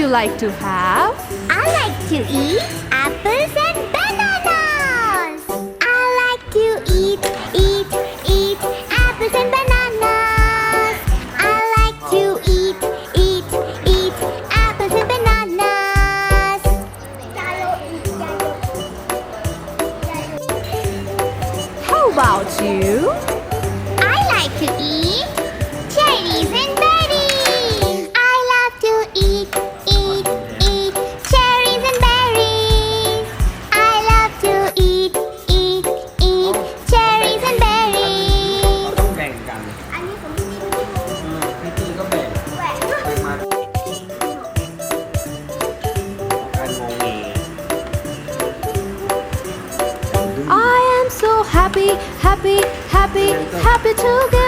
like to have? I like to eat apples and bananas. I like to eat apples and bananas. I like to eat apples and bananas. How about you? I like to eat cherries and berries. I love to eat cherries and berries. I love to eat cherries and berries. ต้องแบ่งกัน อันนี้ผม พี่ตีก็แบ่ง แหวก มาการงงเง I am so happy together.